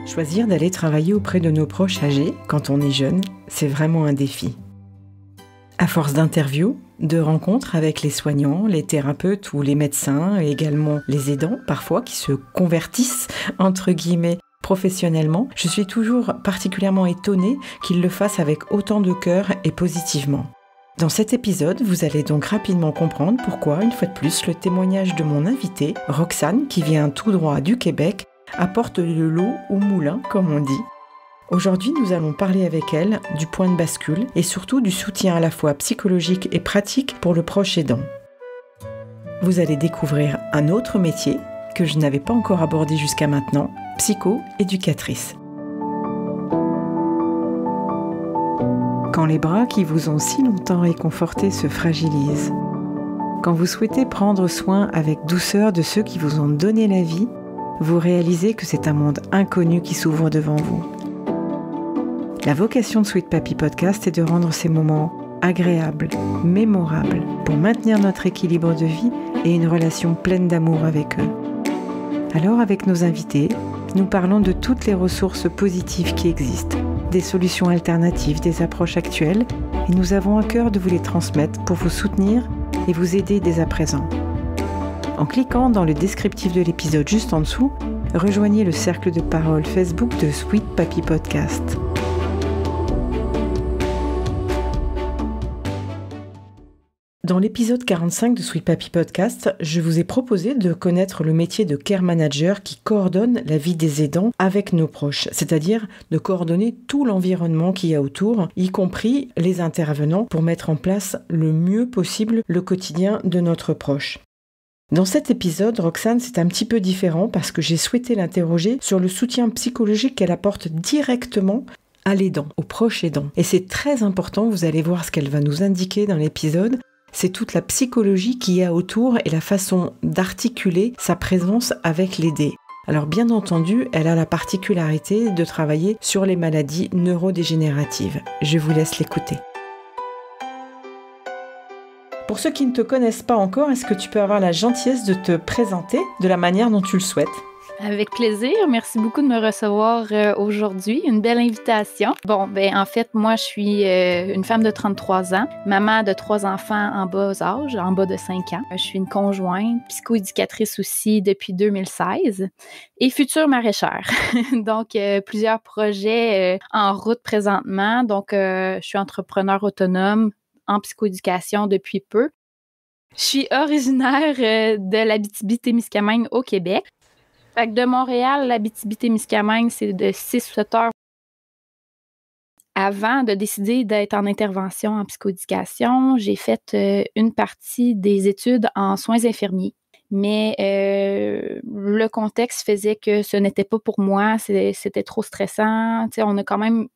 Choisir d'aller travailler auprès de nos proches âgés quand on est jeune, c'est vraiment un défi. À force d'interviews, de rencontres avec les soignants, les thérapeutes ou les médecins et également les aidants parfois qui se convertissent entre guillemets professionnellement, je suis toujours particulièrement étonnée qu'ils le fassent avec autant de cœur et positivement. Dans cet épisode, vous allez donc rapidement comprendre pourquoi, une fois de plus, le témoignage de mon invitée, Roxane, qui vient tout droit du Québec, apporte de l'eau au moulin, comme on dit. Aujourd'hui, nous allons parler avec elle du point de bascule et surtout du soutien à la fois psychologique et pratique pour le proche aidant. Vous allez découvrir un autre métier que je n'avais pas encore abordé jusqu'à maintenant, psycho-éducatrice. Quand les bras qui vous ont si longtemps réconforté se fragilisent, quand vous souhaitez prendre soin avec douceur de ceux qui vous ont donné la vie, vous réalisez que c'est un monde inconnu qui s'ouvre devant vous. La vocation de Sweet Papy Podcast est de rendre ces moments agréables, mémorables, pour maintenir notre équilibre de vie et une relation pleine d'amour avec eux. Alors, avec nos invités, nous parlons de toutes les ressources positives qui existent, des solutions alternatives, des approches actuelles, et nous avons à cœur de vous les transmettre pour vous soutenir et vous aider dès à présent. En cliquant dans le descriptif de l'épisode juste en dessous, rejoignez le cercle de parole Facebook de Sweet Papy Podcast. Dans l'épisode 45 de Sweet Papy Podcast, je vous ai proposé de connaître le métier de care manager qui coordonne la vie des aidants avec nos proches, c'est-à-dire de coordonner tout l'environnement qu'il y a autour, y compris les intervenants, pour mettre en place le mieux possible le quotidien de notre proche. Dans cet épisode, Roxane, c'est un petit peu différent parce que j'ai souhaité l'interroger sur le soutien psychologique qu'elle apporte directement à l'aidant, au proche aidant. Et c'est très important, vous allez voir ce qu'elle va nous indiquer dans l'épisode. C'est toute la psychologie qu'il y a autour et la façon d'articuler sa présence avec l'aidé. Alors bien entendu, elle a la particularité de travailler sur les maladies neurodégénératives. Je vous laisse l'écouter. Pour ceux qui ne te connaissent pas encore, est-ce que tu peux avoir la gentillesse de te présenter de la manière dont tu le souhaites ? Avec plaisir. Merci beaucoup de me recevoir aujourd'hui. Une belle invitation. En fait, moi, je suis une femme de 33 ans, maman de 3 enfants en bas âge, en bas de 5 ans. Je suis une conjointe, psychoéducatrice aussi depuis 2016 et future maraîchère. Donc, plusieurs projets en route présentement. Donc, je suis entrepreneur autonome en psychoéducation depuis peu. Je suis originaire de l'Abitibi-Témiscamingue au Québec. Fait que de Montréal, l'Abitibi-Témiscamingue, c'est de 6 ou 7 heures. Avant de décider d'être en intervention en psychoéducation, j'ai fait une partie des études en soins infirmiers. Mais le contexte faisait que ce n'était pas pour moi, c'était trop stressant. Tu sais, on a quand même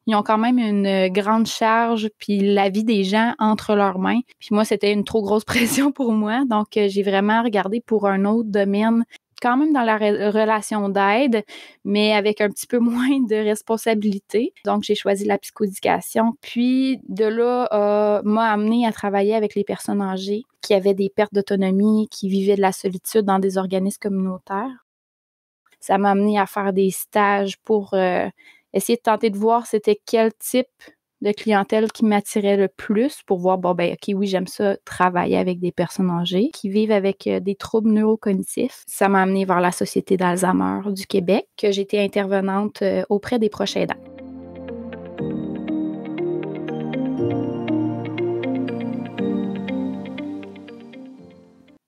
ils ont quand même une grande charge, puis la vie des gens entre leurs mains. Puis moi, c'était une trop grosse pression pour moi. Donc, j'ai vraiment regardé pour un autre domaine, quand même dans la relation d'aide, mais avec un petit peu moins de responsabilité. Donc, j'ai choisi la psychoéducation. Puis, de là, m'a amenée à travailler avec les personnes âgées qui avaient des pertes d'autonomie, qui vivaient de la solitude dans des organismes communautaires. Ça m'a amenée à faire des stages pour essayer de tenter de voir c'était quel type de clientèle qui m'attirait le plus pour voir, OK, oui, j'aime ça, travailler avec des personnes âgées qui vivent avec des troubles neurocognitifs. Ça m'a amené vers la Société d'Alzheimer du Québec, que j'étais intervenante auprès des proches aidants.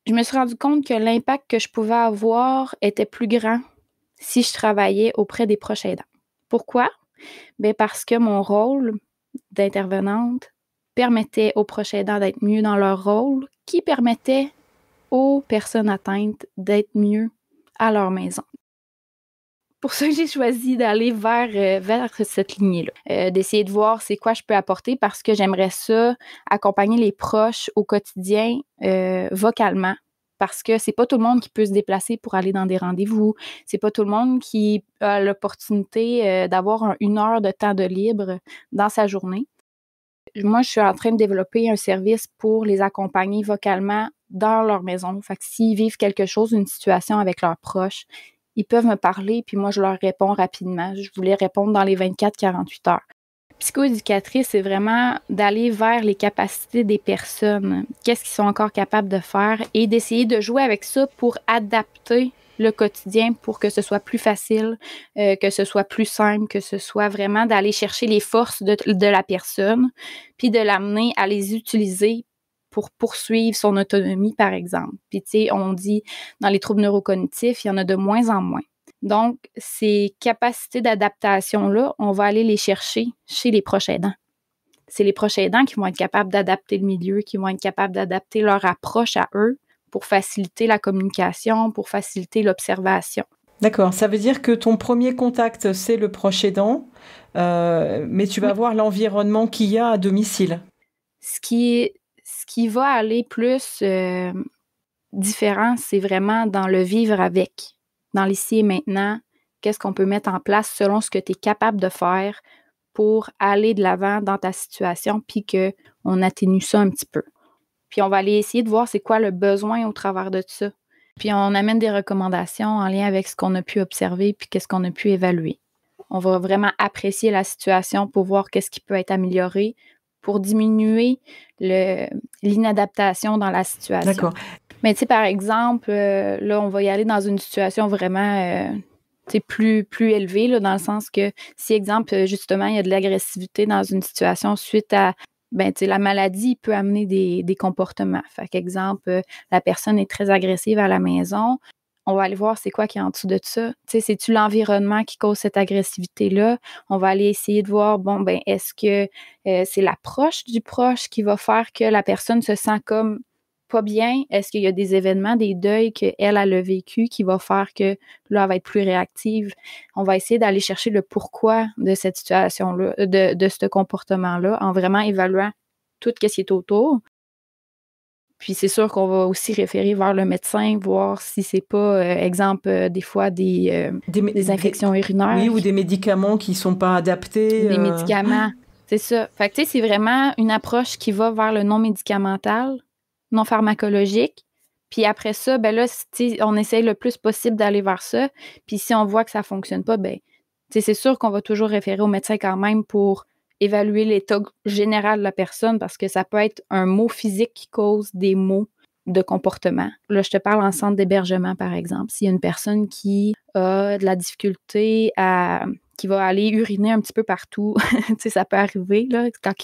Je me suis rendu compte que l'impact que je pouvais avoir était plus grand si je travaillais auprès des proches aidants. Pourquoi? Parce que mon rôle d'intervenante permettait aux proches aidants d'être mieux dans leur rôle, qui permettait aux personnes atteintes d'être mieux à leur maison. Pour ça que j'ai choisi d'aller vers cette lignée-là, d'essayer de voir c'est quoi je peux apporter parce que j'aimerais ça accompagner les proches au quotidien vocalement. Parce que c'est pas tout le monde qui peut se déplacer pour aller dans des rendez-vous. C'est pas tout le monde qui a l'opportunité d'avoir 1 heure de temps de libre dans sa journée. Moi, je suis en train de développer un service pour les accompagner vocalement dans leur maison. Fait que s'ils vivent quelque chose, une situation avec leurs proches, ils peuvent me parler, puis moi, je leur réponds rapidement. Je voulais répondre dans les 24-48 heures. Psychoéducatrice, c'est vraiment d'aller vers les capacités des personnes. Qu'est-ce qu'ils sont encore capables de faire et d'essayer de jouer avec ça pour adapter le quotidien pour que ce soit plus facile, que ce soit plus simple, que ce soit vraiment d'aller chercher les forces de la personne, puis de l'amener à les utiliser pour poursuivre son autonomie, par exemple. Puis, tu sais, on dit dans les troubles neurocognitifs, il y en a de moins en moins. Donc, ces capacités d'adaptation-là, on va aller les chercher chez les proches aidants. C'est les proches aidants qui vont être capables d'adapter le milieu, qui vont être capables d'adapter leur approche à eux pour faciliter la communication, pour faciliter l'observation. D'accord, ça veut dire que ton premier contact, c'est le proche aidant, mais tu vas voir l'environnement qu'il y a à domicile. Ce qui va aller plus différent, c'est vraiment dans le vivre avec, dans l'ici et maintenant. Qu'est-ce qu'on peut mettre en place selon ce que tu es capable de faire pour aller de l'avant dans ta situation, puis qu'on atténue ça un petit peu. Puis on va aller essayer de voir c'est quoi le besoin au travers de ça. Puis on amène des recommandations en lien avec ce qu'on a pu observer puis qu'est-ce qu'on a pu évaluer. On va vraiment apprécier la situation pour voir qu'est-ce qui peut être amélioré pour diminuer l'inadaptation dans la situation. D'accord. Mais tu sais, par exemple, là, on va y aller dans une situation vraiment plus élevée, là, dans le sens que si, exemple, justement, il y a de l'agressivité dans une situation suite à la maladie peut amener des comportements. Fait qu'exemple, la personne est très agressive à la maison. On va aller voir c'est quoi qui est en dessous de ça. Tu sais, c'est-tu l'environnement qui cause cette agressivité-là? On va aller essayer de voir, est-ce que c'est l'approche du proche qui va faire que la personne se sent comme pas bien? Est-ce qu'il y a des événements, des deuils qu'elle a vécu qui va faire que là, elle va être plus réactive? On va essayer d'aller chercher le pourquoi de cette situation-là, de ce comportement-là, en vraiment évaluant tout ce qui est autour. Puis c'est sûr qu'on va aussi référer vers le médecin, voir si c'est pas, exemple, des fois des infections urinaires. Oui, ou des médicaments qui sont pas adaptés. Des médicaments, c'est ça. Fait que tu sais, c'est vraiment une approche qui va vers le non médicamental, non pharmacologique. Puis après ça, là, on essaye le plus possible d'aller vers ça. Puis si on voit que ça fonctionne pas, c'est sûr qu'on va toujours référer au médecin quand même pour évaluer l'état général de la personne parce que ça peut être un mot physique qui cause des maux de comportement. Là, je te parle en centre d'hébergement, par exemple. S'il y a une personne qui a de la difficulté qui va aller uriner un petit peu partout, ça peut arriver là, quand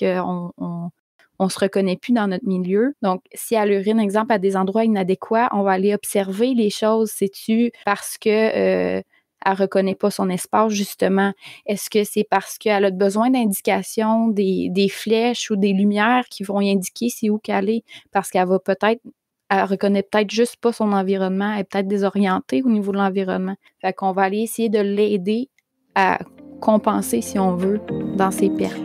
on se reconnaît plus dans notre milieu. Donc, si elle urine, exemple, à des endroits inadéquats, on va aller observer les choses. C'est-tu parce que elle reconnaît pas son espace, justement? Est-ce que c'est parce qu'elle a besoin d'indications, des flèches ou des lumières qui vont y indiquer c'est où qu'elle est? Parce qu'elle reconnaît peut-être juste pas son environnement, elle est peut-être désorientée au niveau de l'environnement. Fait qu'on va aller essayer de l'aider à compenser, si on veut, dans ses pertes.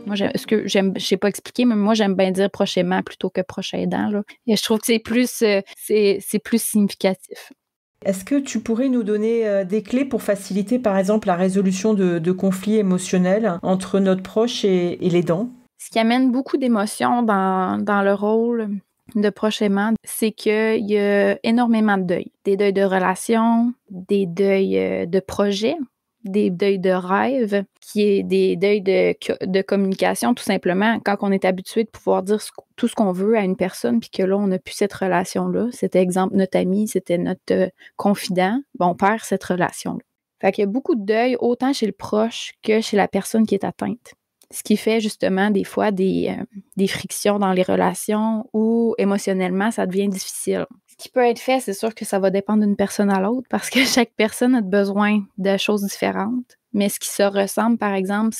Moi, je sais pas expliquer, mais moi, j'aime bien dire proche aimant plutôt que proche aidant, là. Et je trouve que c'est plus significatif. Est-ce que tu pourrais nous donner des clés pour faciliter, par exemple, la résolution de conflits émotionnels entre notre proche et l'aidant? Ce qui amène beaucoup d'émotions dans le rôle de proche aimant, c'est qu'il y a énormément de deuils. Des deuils de relations, des deuils de projets, des deuils de rêve, qui est des deuils de communication, tout simplement. Quand on est habitué de pouvoir dire tout ce qu'on veut à une personne, puis que là, on n'a plus cette relation-là. C'était, exemple, notre ami, c'était notre confident. On perd cette relation-là. Fait qu'il y a beaucoup de deuil, autant chez le proche que chez la personne qui est atteinte. Ce qui fait justement des fois des frictions dans les relations où émotionnellement, ça devient difficile. Ce qui peut être fait, c'est sûr que ça va dépendre d'une personne à l'autre parce que chaque personne a besoin de choses différentes. Mais ce qui se ressemble, par exemple,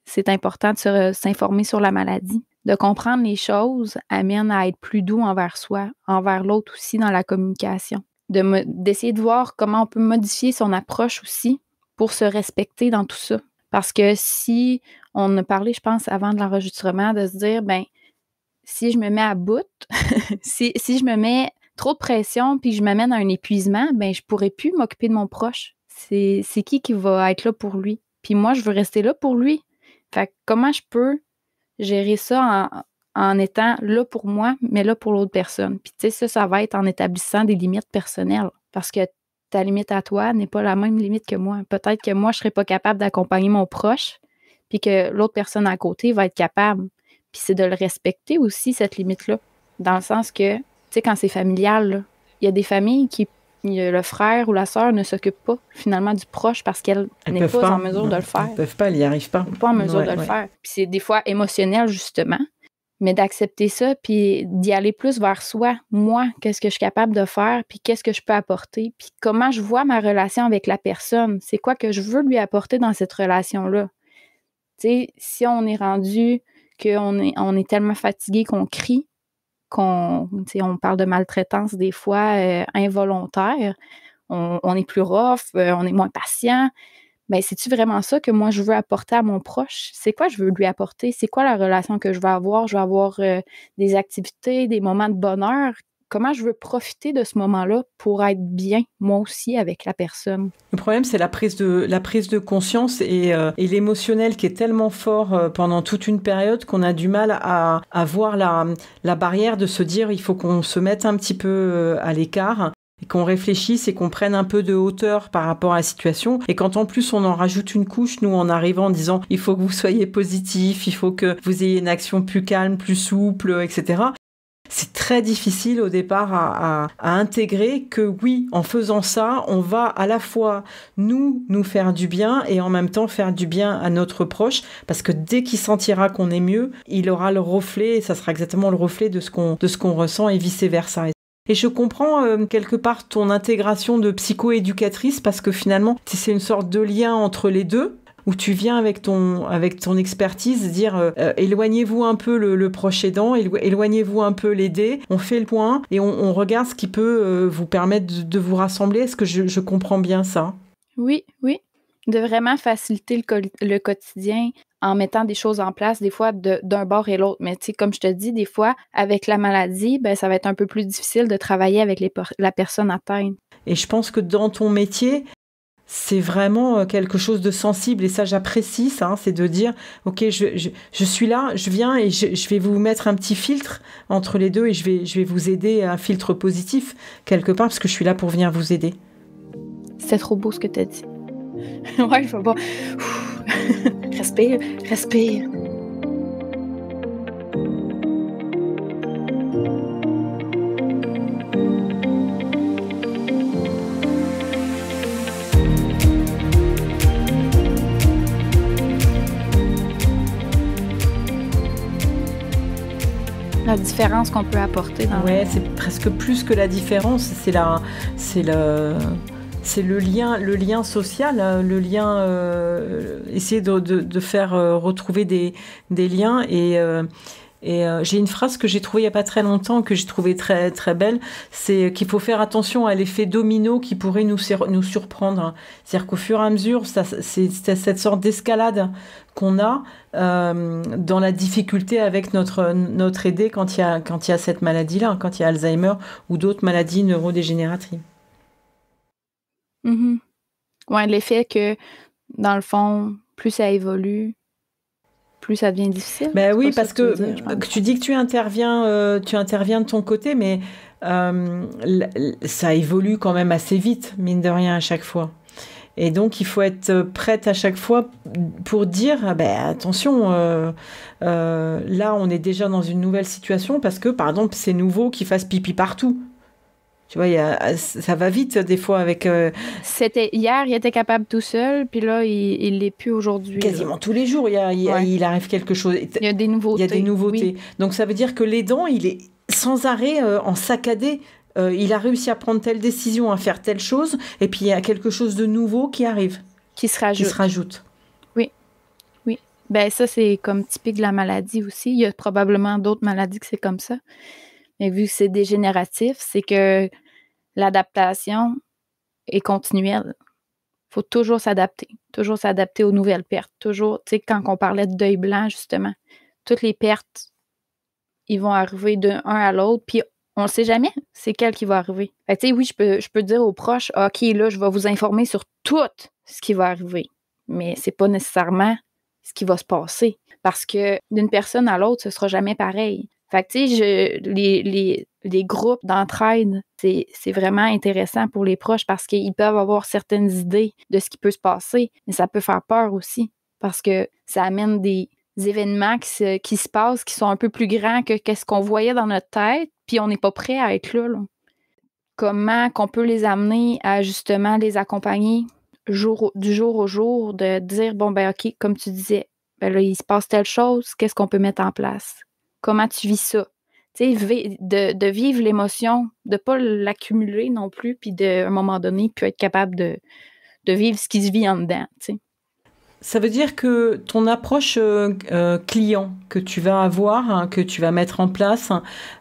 c'est important de s'informer sur la maladie. De comprendre les choses amène à être plus doux envers soi, envers l'autre aussi dans la communication. D'essayer de voir comment on peut modifier son approche aussi pour se respecter dans tout ça. Parce que si on a parlé, je pense, avant de l'enregistrement, de se dire, si je me mets à bout, si je me mets trop de pression puis je m'amène à un épuisement, je pourrais plus m'occuper de mon proche. C'est qui va être là pour lui? Puis moi, je veux rester là pour lui. Fait que comment je peux gérer ça en étant là pour moi, mais là pour l'autre personne. Puis tu sais, ça va être en établissant des limites personnelles parce que ta limite à toi n'est pas la même limite que moi. Peut-être que moi, je serais pas capable d'accompagner mon proche, puis que l'autre personne à côté va être capable. Puis c'est de le respecter aussi, cette limite-là. Dans le sens que, tu sais, quand c'est familial, là, il y a des familles qui, le frère ou la sœur ne s'occupe pas finalement du proche parce qu'elle n'est pas en mesure de le faire. Elles peuvent pas, elles n'y arrivent pas. Elles sont pas en mesure de le faire. Puis c'est des fois émotionnel, justement. Mais d'accepter ça, puis d'y aller plus vers soi. Moi, qu'est-ce que je suis capable de faire, puis qu'est-ce que je peux apporter, puis comment je vois ma relation avec la personne. C'est quoi que je veux lui apporter dans cette relation-là. Tu sais, si on est rendu qu'on est tellement fatigué qu'on crie, on parle de maltraitance des fois involontaire, on est plus rough, on est moins patient. Ben, c'est-tu vraiment ça que moi, je veux apporter à mon proche? C'est quoi je veux lui apporter? C'est quoi la relation que je veux avoir? Je veux avoir des activités, des moments de bonheur. Comment je veux profiter de ce moment-là pour être bien, moi aussi, avec la personne? Le problème, c'est la prise de conscience et l'émotionnel qui est tellement fort pendant toute une période qu'on a du mal à voir la barrière de se dire il faut qu'on se mette un petit peu à l'écart. Et qu'on réfléchisse et qu'on prenne un peu de hauteur par rapport à la situation. Et quand en plus on en rajoute une couche, nous en arrivant en disant il faut que vous soyez positif, il faut que vous ayez une action plus calme, plus souple, etc. C'est très difficile au départ à intégrer que oui, en faisant ça, on va à la fois nous faire du bien et en même temps faire du bien à notre proche parce que dès qu'il sentira qu'on est mieux, il aura le reflet et ça sera exactement le reflet de ce qu'on ressent et vice-versa. Et je comprends quelque part ton intégration de psycho-éducatrice parce que finalement, c'est une sorte de lien entre les deux où tu viens avec ton expertise dire éloignez-vous un peu le proche aidant, éloignez-vous un peu l'aider, on fait le point et on regarde ce qui peut vous permettre de vous rassembler. Est-ce que je comprends bien ça? Oui, oui. De vraiment faciliter le quotidien en mettant des choses en place, des fois d'un bord et l'autre. Mais tu sais, comme je te dis, des fois, avec la maladie, ben ça va être un peu plus difficile de travailler avec la personne atteinte. Et je pense que dans ton métier, c'est vraiment quelque chose de sensible et ça, j'apprécie ça, c'est de dire, ok, je suis là, je viens et je vais vous mettre un petit filtre entre les deux et je vais vous aider, un filtre positif quelque part parce que je suis là pour venir vous aider. C'est trop beau ce que tu as dit. Ouais, je vais pas... Respire, respire. La différence qu'on peut apporter dans c'est presque plus que la différence, c'est le lien social, le lien, essayer de faire retrouver des liens et j'ai une phrase que j'ai trouvée il n'y a pas très longtemps, que j'ai trouvée très, très belle, c'est qu'il faut faire attention à l'effet domino qui pourrait nous surprendre. C'est-à-dire qu'au fur et à mesure, c'est cette sorte d'escalade qu'on a dans la difficulté avec notre aidé quand il y a cette maladie-là, quand il y a Alzheimer ou d'autres maladies neurodégénératives. Mm-hmm. Ouais, l'effet que, dans le fond, plus ça évolue, plus ça devient difficile. Ben oui, parce que tu dis que tu interviens de ton côté, mais ça évolue quand même assez vite, mine de rien, à chaque fois. Et donc, il faut être prête à chaque fois pour dire, attention, là, on est déjà dans une nouvelle situation parce que, par exemple, c'est nouveau qu'il fasse pipi partout. Tu vois, ça va vite des fois avec... C'était hier, il était capable tout seul, puis là, il l'est plus aujourd'hui. Quasiment tous les jours, il arrive quelque chose. Il y a des nouveautés. Oui. Donc ça veut dire que l'aidant, il est sans arrêt en saccadé. Il a réussi à prendre telle décision, à faire telle chose, et puis il y a quelque chose de nouveau qui arrive. Qui se rajoute. Oui. Ben ça, c'est comme typique de la maladie aussi. Il y a probablement d'autres maladies que c'est comme ça. Mais vu que c'est dégénératif, c'est que l'adaptation est continuelle. Il faut toujours s'adapter aux nouvelles pertes. Toujours, tu sais, quand on parlait de deuil blanc, justement, toutes les pertes, ils vont arriver d'un à l'autre, puis on ne sait jamais c'est quel qui va arriver. Fait que, tu sais, oui, je peux dire aux proches, OK, là, je vais vous informer sur tout ce qui va arriver. Mais c'est pas nécessairement ce qui va se passer. Parce que d'une personne à l'autre, ce sera jamais pareil. Fait que, tu sais, les groupes d'entraide, c'est vraiment intéressant pour les proches parce qu'ils peuvent avoir certaines idées de ce qui peut se passer, mais ça peut faire peur aussi parce que ça amène des événements qui se passent, qui sont un peu plus grands que ce qu'on voyait dans notre tête, puis on n'est pas prêt à être là. Comment qu'on peut les amener à justement les accompagner du jour au jour, de dire, bon, ben OK, comme tu disais, ben là, il se passe telle chose, qu'est-ce qu'on peut mettre en place? Comment tu vis ça? Tu sais, de vivre l'émotion, de ne pas l'accumuler non plus, puis à un moment donné, puis être capable de vivre ce qui se vit en dedans, tu sais. Ça veut dire que ton approche client que tu vas avoir, hein, que tu vas mettre en place,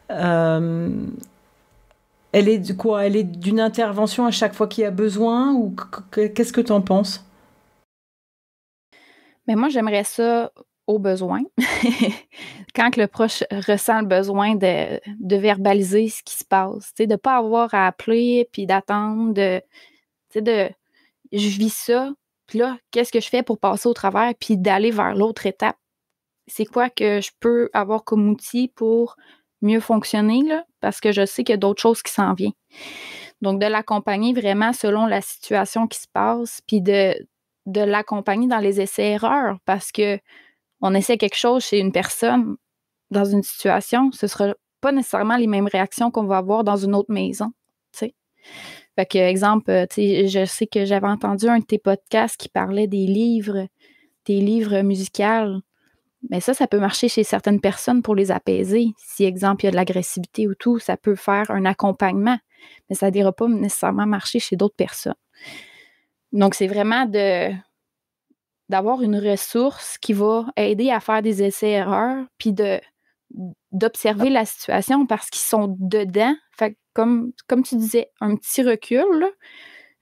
elle est de quoi? Elle est d'une intervention à chaque fois qu'il y a besoin ou qu'est-ce que tu en penses? Mais moi, j'aimerais ça au besoin. Quand que le proche ressent le besoin de verbaliser ce qui se passe, tu sais, de ne pas avoir à appeler puis d'attendre, tu sais, je vis ça, puis là, qu'est-ce que je fais pour passer au travers puis d'aller vers l'autre étape? C'est quoi que je peux avoir comme outil pour mieux fonctionner, là? Parce que je sais qu'il y a d'autres choses qui s'en viennent. Donc, de l'accompagner vraiment selon la situation qui se passe, puis de l'accompagner dans les essais-erreurs, parce que on essaie quelque chose chez une personne, dans une situation, ce ne sera pas nécessairement les mêmes réactions qu'on va avoir dans une autre maison, tu sais. Fait que, exemple, tu sais, je sais que j'avais entendu un de tes podcasts qui parlait des livres musicaux. Mais ça peut marcher chez certaines personnes pour les apaiser. Si, exemple, il y a de l'agressivité ou tout, ça peut faire un accompagnement, mais ça n'ira pas nécessairement marcher chez d'autres personnes. Donc, c'est vraiment d'avoir une ressource qui va aider à faire des essais-erreurs, puis d'observer la situation parce qu'ils sont dedans. Fait que comme tu disais, un petit recul, là,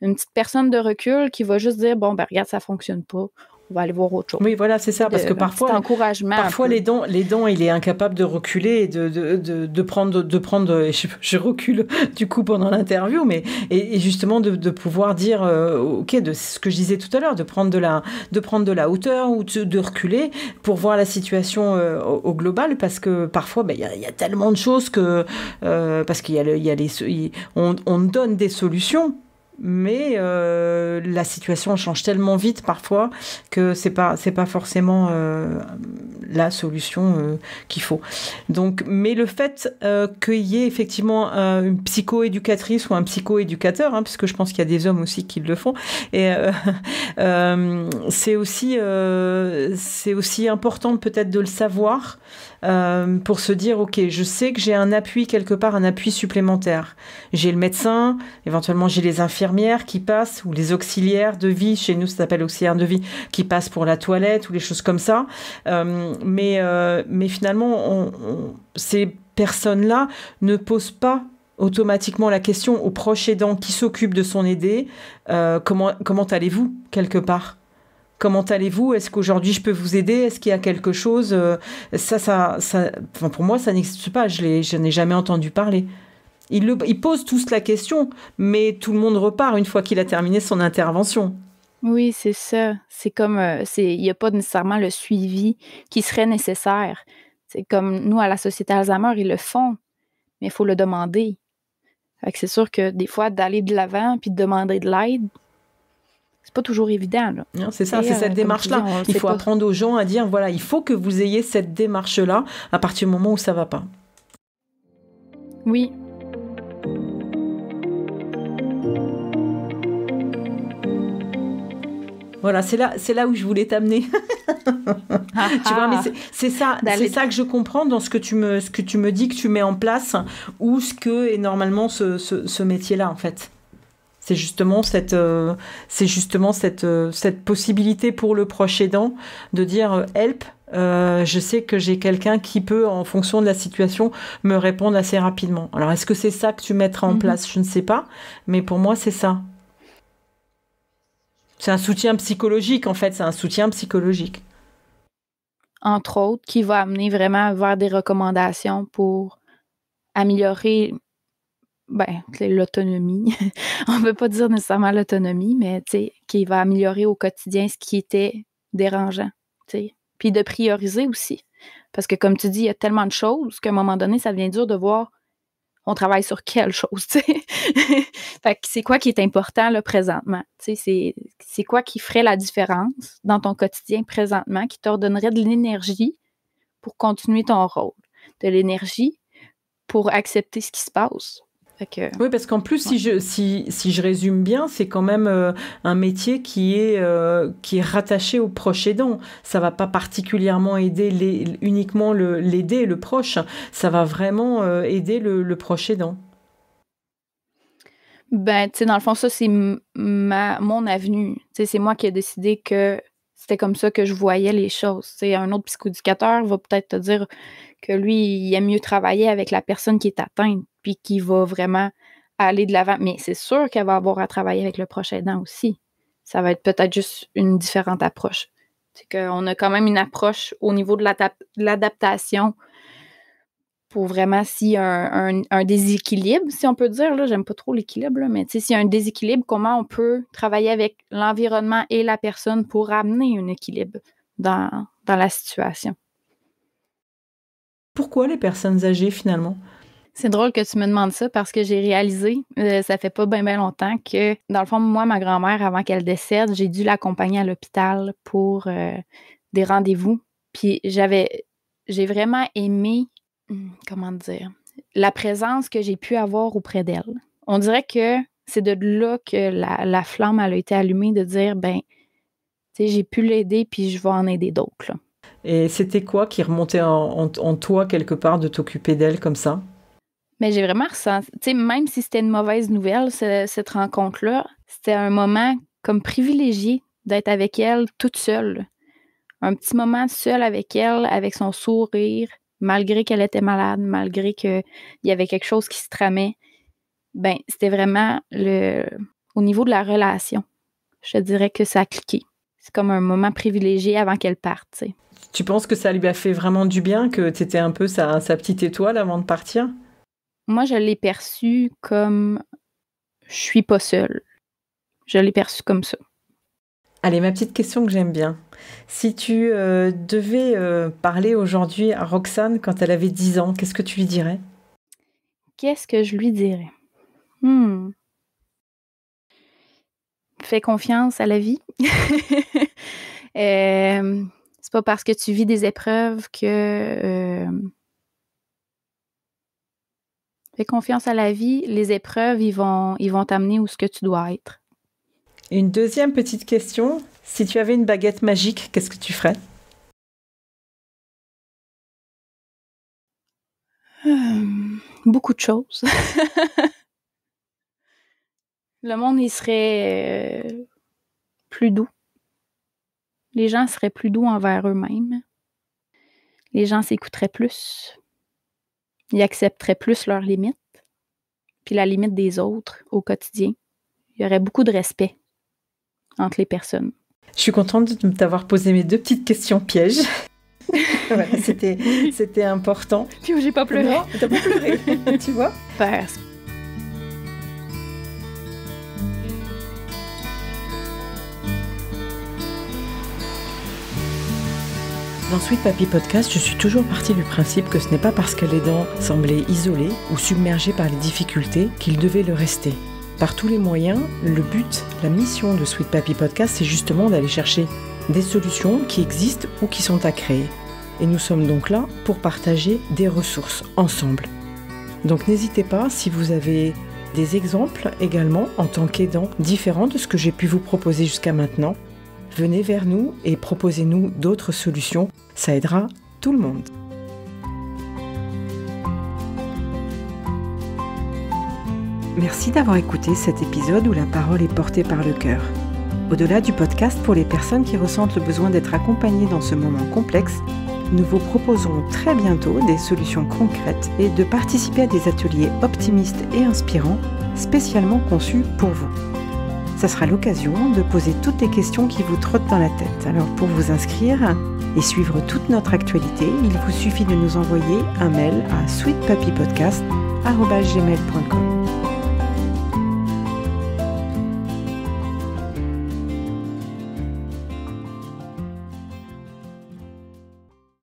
une petite personne de recul qui va juste dire, bon, ben regarde, ça ne fonctionne pas. On va aller voir autre chose. Oui, voilà, c'est ça, parce que parfois les dons, il est incapable de reculer et de prendre, je recule du coup pendant l'interview, mais et justement de pouvoir dire, ok, de ce que je disais tout à l'heure, de prendre de la hauteur ou de reculer pour voir la situation au global, parce que parfois, il y a tellement de choses que parce on donne des solutions. Mais la situation change tellement vite parfois que c'est pas forcément la solution qu'il faut. Donc, mais le fait qu'il y ait effectivement une psychoéducatrice ou un psychoéducateur, hein, puisque je pense qu'il y a des hommes aussi qui le font, et c'est aussi important peut-être de le savoir. Pour se dire, ok, je sais que j'ai un appui quelque part, un appui supplémentaire. J'ai le médecin, éventuellement j'ai les infirmières qui passent, ou les auxiliaires de vie, chez nous ça s'appelle auxiliaire de vie, qui passent pour la toilette ou les choses comme ça. Mais finalement, ces personnes-là ne posent pas automatiquement la question au proche aidant qui s'occupe de son aidé, comment allez-vous quelque part? Comment allez-vous? Est-ce qu'aujourd'hui je peux vous aider? Est-ce qu'il y a quelque chose? Pour moi, ça n'existe pas. Je n'ai jamais entendu parler. Ils posent tous la question, mais tout le monde repart une fois qu'il a terminé son intervention. Oui, c'est ça. C'est comme, il n'y a pas nécessairement le suivi qui serait nécessaire. C'est comme nous, à la Société Alzheimer, ils le font, mais il faut le demander. Fait que c'est sûr que des fois, d'aller de l'avant puis de demander de l'aide, c'est pas toujours évident. Là. Non, c'est ça, c'est cette démarche-là. Il faut apprendre aux gens à dire, voilà, il faut que vous ayez cette démarche-là à partir du moment où ça va pas. Oui. Voilà, c'est là où je voulais t'amener. Tu vois, mais c'est ça que je comprends dans ce que tu me dis que tu mets en place, ou ce que est normalement ce métier-là, en fait. C'est justement cette possibilité pour le proche aidant de dire help. Je sais que j'ai quelqu'un qui peut, en fonction de la situation, me répondre assez rapidement. Alors, est-ce que c'est ça que tu mettras en place? Je ne sais pas, mais pour moi, c'est ça. C'est un soutien psychologique, en fait. C'est un soutien psychologique. Entre autres, qui va amener vraiment vers des recommandations pour améliorer l'autonomie. On ne peut pas dire nécessairement l'autonomie, mais qui va améliorer au quotidien ce qui était dérangeant. T'sais. Puis de prioriser aussi. Parce que comme tu dis, il y a tellement de choses qu'à un moment donné, ça devient dur de voir on travaille sur quelle chose, tu sais. Fait que c'est quoi qui est important là, présentement? Tu sais, c'est quoi qui ferait la différence dans ton quotidien présentement, qui te redonnerait de l'énergie pour continuer ton rôle, de l'énergie pour accepter ce qui se passe. Oui, parce qu'en plus, si je résume bien, c'est quand même un métier qui est rattaché au proche aidant. Ça va pas particulièrement aider uniquement l'aider, le proche. Ça va vraiment aider le proche aidant. Ben, tu sais, dans le fond, ça, c'est mon avenue. Tu sais, c'est moi qui ai décidé que c'était comme ça que je voyais les choses. Tu sais, un autre psychoéducateur va peut-être te dire que lui, il aime mieux travailler avec la personne qui est atteinte, puis qui va vraiment aller de l'avant. Mais c'est sûr qu'elle va avoir à travailler avec le proche aidant aussi. Ça va être peut-être juste une différente approche. C'est qu'on a quand même une approche au niveau de l'adaptation pour vraiment s'il y a un déséquilibre, si on peut dire, là, j'aime pas trop l'équilibre, là, mais s'il y a un déséquilibre, comment on peut travailler avec l'environnement et la personne pour amener un équilibre dans la situation. Pourquoi les personnes âgées, finalement? C'est drôle que tu me demandes ça parce que j'ai réalisé, ça fait pas bien longtemps, que dans le fond, moi, ma grand-mère, avant qu'elle décède, j'ai dû l'accompagner à l'hôpital pour des rendez-vous. Puis j'ai vraiment aimé, comment dire, la présence que j'ai pu avoir auprès d'elle. On dirait que c'est de là que la flamme elle a été allumée de dire, ben, tu sais, j'ai pu l'aider puis je vais en aider d'autres, là. Et c'était quoi qui remontait en toi quelque part de t'occuper d'elle comme ça? Mais j'ai vraiment ressenti, tu sais, même si c'était une mauvaise nouvelle, cette rencontre-là, c'était un moment comme privilégié d'être avec elle toute seule. Un petit moment seul avec elle, avec son sourire, malgré qu'elle était malade, malgré qu'il y avait quelque chose qui se tramait. Ben, c'était vraiment au niveau de la relation. Je te dirais que ça a cliqué. C'est comme un moment privilégié avant qu'elle parte, tu sais. Tu penses que ça lui a fait vraiment du bien, que tu étais un peu sa petite étoile avant de partir? Moi, je l'ai perçu comme je suis pas seule. Je l'ai perçu comme ça. Allez, ma petite question que j'aime bien. Si tu devais parler aujourd'hui à Roxane quand elle avait 10 ans, qu'est-ce que tu lui dirais? Qu'est-ce que je lui dirais? Fais confiance à la vie. C'est pas parce que tu vis des épreuves que... fais confiance à la vie. Les épreuves, ils vont t'amener où ce que tu dois être. Une deuxième petite question. Si tu avais une baguette magique, qu'est-ce que tu ferais? Beaucoup de choses. Le monde, il serait plus doux. Les gens seraient plus doux envers eux-mêmes. Les gens s'écouteraient plus. Ils accepteraient plus leurs limites. Puis la limite des autres au quotidien. Il y aurait beaucoup de respect entre les personnes. Je suis contente de t'avoir posé mes 2 petites questions pièges. Voilà, c'était important. Puis j'ai pas pleuré. Non, t'as pas pleuré, tu vois? Parce que dans Sweet Papy Podcast, je suis toujours partie du principe que ce n'est pas parce que l'aidant semblait isolé ou submergé par les difficultés qu'il devait le rester. Par tous les moyens, le but, la mission de Sweet Papy Podcast, c'est justement d'aller chercher des solutions qui existent ou qui sont à créer. Et nous sommes donc là pour partager des ressources ensemble. Donc n'hésitez pas, si vous avez des exemples également en tant qu'aidant différents de ce que j'ai pu vous proposer jusqu'à maintenant, venez vers nous et proposez-nous d'autres solutions. Ça aidera tout le monde. Merci d'avoir écouté cet épisode où la parole est portée par le cœur. Au-delà du podcast pour les personnes qui ressentent le besoin d'être accompagnées dans ce moment complexe, nous vous proposons très bientôt des solutions concrètes et de participer à des ateliers optimistes et inspirants spécialement conçus pour vous. Ça sera l'occasion de poser toutes les questions qui vous trottent dans la tête. Alors pour vous inscrire et suivre toute notre actualité, il vous suffit de nous envoyer un mail à sweetpapypodcast@gmail.com.